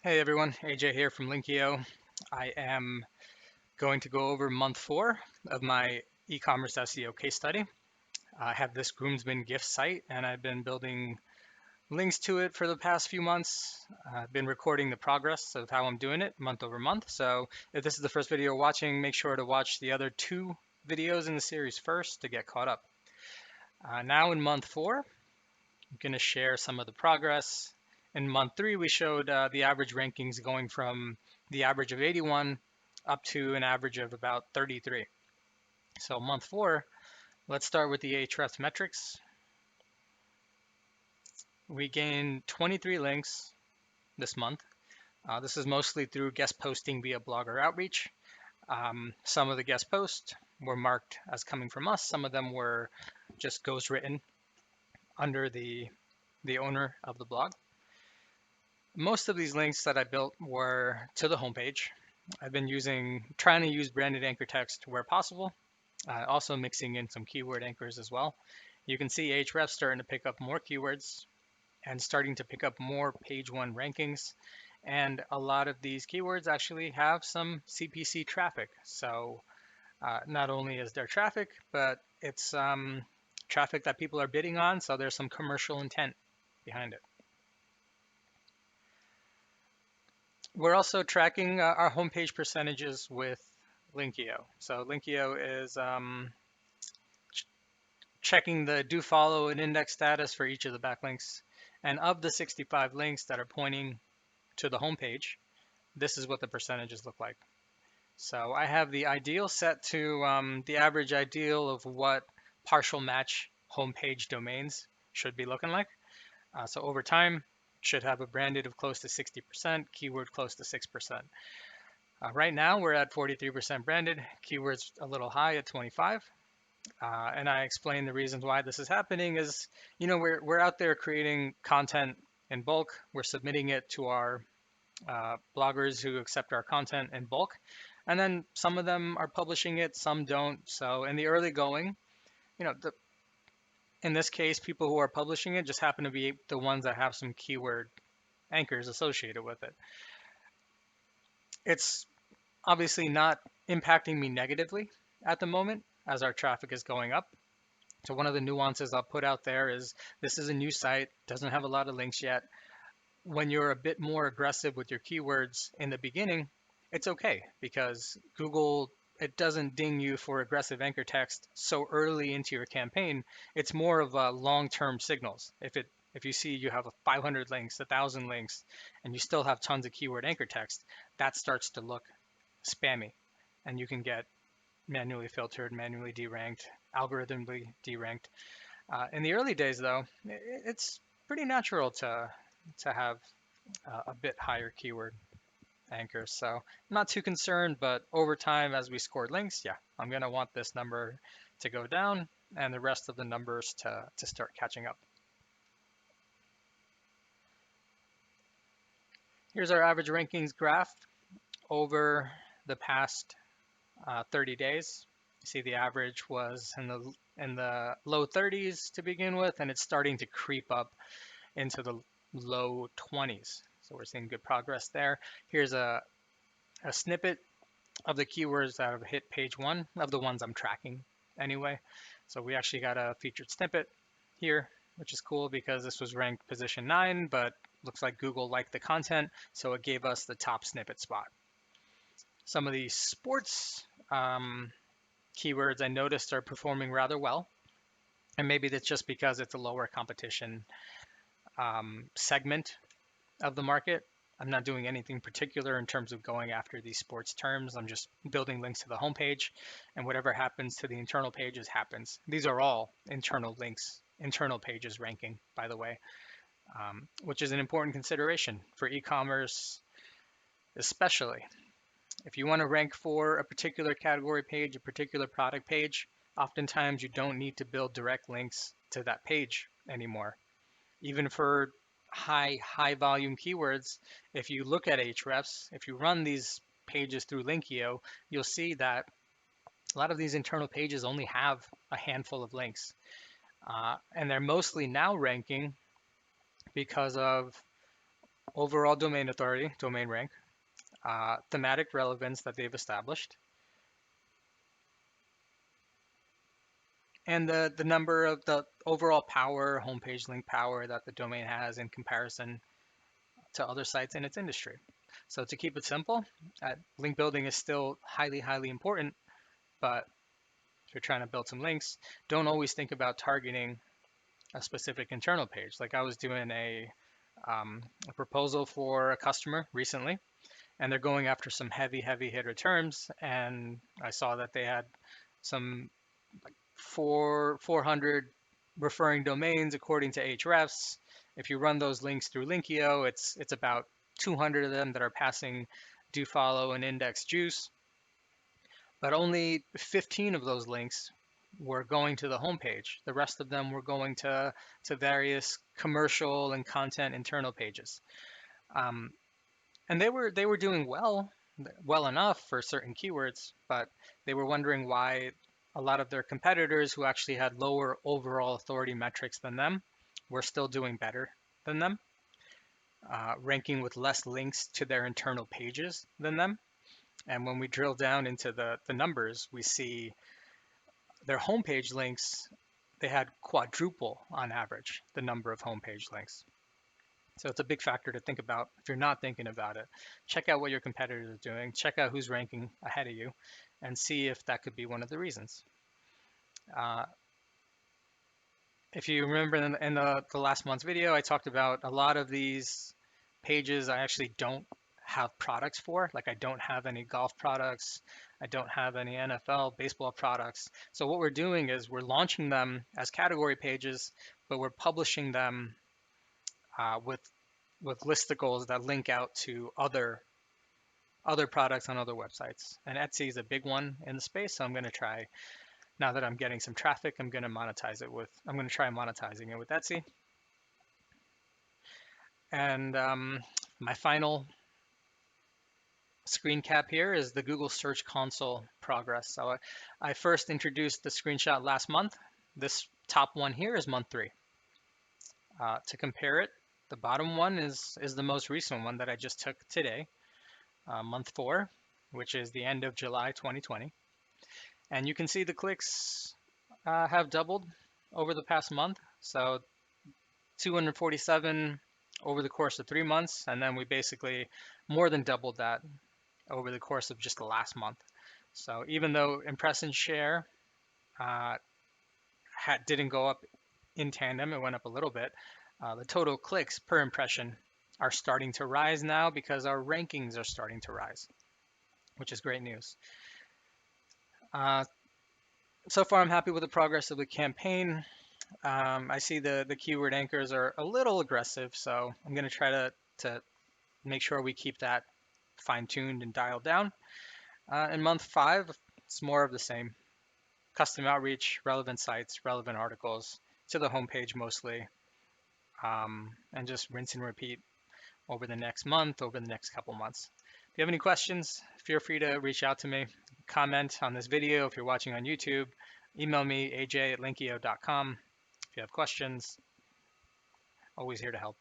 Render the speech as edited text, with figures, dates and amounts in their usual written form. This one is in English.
Hey everyone, AJ here from Linkio. I am going to go over month 4 of my e-commerce SEO case study. I have this groomsmen gift site and I've been building links to it for the past few months. I've been recording the progress of how I'm doing it month over month. So if this is the first video you're watching, make sure to watch the other 2 videos in the series first to get caught up. Now in month 4, I'm going to share some of the progress. In month 3, we showed the average rankings going from the average of 81 up to an average of about 33. So month 4, let's start with the Ahrefs metrics. We gained 23 links this month. This is mostly through guest posting via blogger outreach. Some of the guest posts were marked as coming from us. Some of them were just ghostwritten under the owner of the blog. Most of these links that I built were to the homepage. I've been trying to use branded anchor text where possible, also mixing in some keyword anchors as well. You can see Ahrefs starting to pick up more keywords and starting to pick up more page 1 rankings. And a lot of these keywords actually have some CPC traffic. So not only is there traffic, but it's traffic that people are bidding on. So there's some commercial intent behind it. We're also tracking our homepage percentages with Linkio. So Linkio is checking the do follow and index status for each of the backlinks. And of the 65 links that are pointing to the homepage, this is what the percentages look like. So I have the ideal set to the average ideal of what partial match homepage domains should be looking like. So over time, should have a branded of close to 60%, keyword close to 6%. Right now, we're at 43% branded, keywords a little high at 25. And I explain the reasons why this is happening is, we're out there creating content in bulk. We're submitting it to our bloggers who accept our content in bulk. And then some of them are publishing it, some don't. So in the early going, in this case, people who are publishing it just happen to be the ones that have some keyword anchors associated with it. It's obviously not impacting me negatively at the moment as our traffic is going up. So one of the nuances I'll put out there is this is a new site, doesn't have a lot of links yet. When you're a bit more aggressive with your keywords in the beginning, it's okay because Google, it doesn't ding you for aggressive anchor text so early into your campaign. It's more of a long-term signals. If you see you have 500 links, 1,000 links, and you still have tons of keyword anchor text, that starts to look spammy, and you can get manually filtered, manually deranked, algorithmically deranked. In the early days, though, it's pretty natural to have a bit higher keyword anchors. So I'm not too concerned, but over time, as we scored links, yeah, I'm going to want this number to go down and the rest of the numbers to start catching up. Here's our average rankings graph over the past 30 days. You see the average was in the low 30s to begin with, and it's starting to creep up into the low 20s. So we're seeing good progress there. Here's a snippet of the keywords that have hit page 1 of the ones I'm tracking anyway. So we actually got a featured snippet here, which is cool because this was ranked position 9, but looks like Google liked the content, so it gave us the top snippet spot. Some of these sports keywords I noticed are performing rather well. And maybe that's just because it's a lower competition segment of the market. I'm not doing anything particular in terms of going after these sports terms. I'm just building links to the homepage, and whatever happens to the internal pages happens. These are all internal links, internal pages ranking, by the way, which is an important consideration for e-commerce, especially. If you want to rank for a particular category page, a particular product page, oftentimes you don't need to build direct links to that page anymore. Even for high volume keywords, if you look at Ahrefs, if you run these pages through Linkio, you'll see that a lot of these internal pages only have a handful of links. And they're mostly now ranking because of overall domain authority, domain rank, thematic relevance that they've established, and the number of the overall power, homepage link power that the domain has in comparison to other sites in its industry. So to keep it simple, link building is still highly, highly important, but if you're trying to build some links, don't always think about targeting a specific internal page. Like I was doing a proposal for a customer recently, and they're going after some heavy, heavy hitter terms, and I saw that they had some 400 referring domains according to Ahrefs. If you run those links through Linkio, it's about 200 of them that are passing do follow and index juice, but only 15 of those links were going to the homepage. The rest of them were going to various commercial and content internal pages. Um, and they were doing well enough for certain keywords, but they were wondering why a lot of their competitors who actually had lower overall authority metrics than them were still doing better than them, ranking with less links to their internal pages than them. And when we drill down into the numbers, we see their homepage links, they had quadruple on average the number of homepage links. So it's a big factor to think about if you're not thinking about it. Check out what your competitors are doing, check out who's ranking ahead of you, and see if that could be one of the reasons. Uh, if you remember in the last month's video, I talked about a lot of these pages I actually don't have products for. Like I don't have any golf products, I don't have any NFL, baseball products. So what we're doing is we're launching them as category pages, but we're publishing them with listicles that link out to other products on other websites. And Etsy is a big one in the space, so I'm going to try, now that I'm getting some traffic, I'm going to try monetizing it with Etsy. And my final screen cap here is the Google Search Console progress. So I first introduced the screenshot last month. This top one here is month 3. To compare it, the bottom one is the most recent one that I just took today, month 4, which is the end of July 2020. And you can see the clicks have doubled over the past month. So 247 over the course of 3 months, and then we basically more than doubled that over the course of just the last month. So even though impression share didn't go up in tandem, it went up a little bit. The total clicks per impression are starting to rise now because our rankings are starting to rise, which is great news. So far, I'm happy with the progress of the campaign. I see the keyword anchors are a little aggressive, so I'm going to try to make sure we keep that fine-tuned and dialed down. In month 5, it's more of the same. Custom outreach, relevant sites, relevant articles, to the homepage mostly, and just rinse and repeat over the next month, over the next couple months. If you have any questions, feel free to reach out to me. Comment on this video if you're watching on YouTube. Email me, aj@linkio.com. If you have questions, always here to help.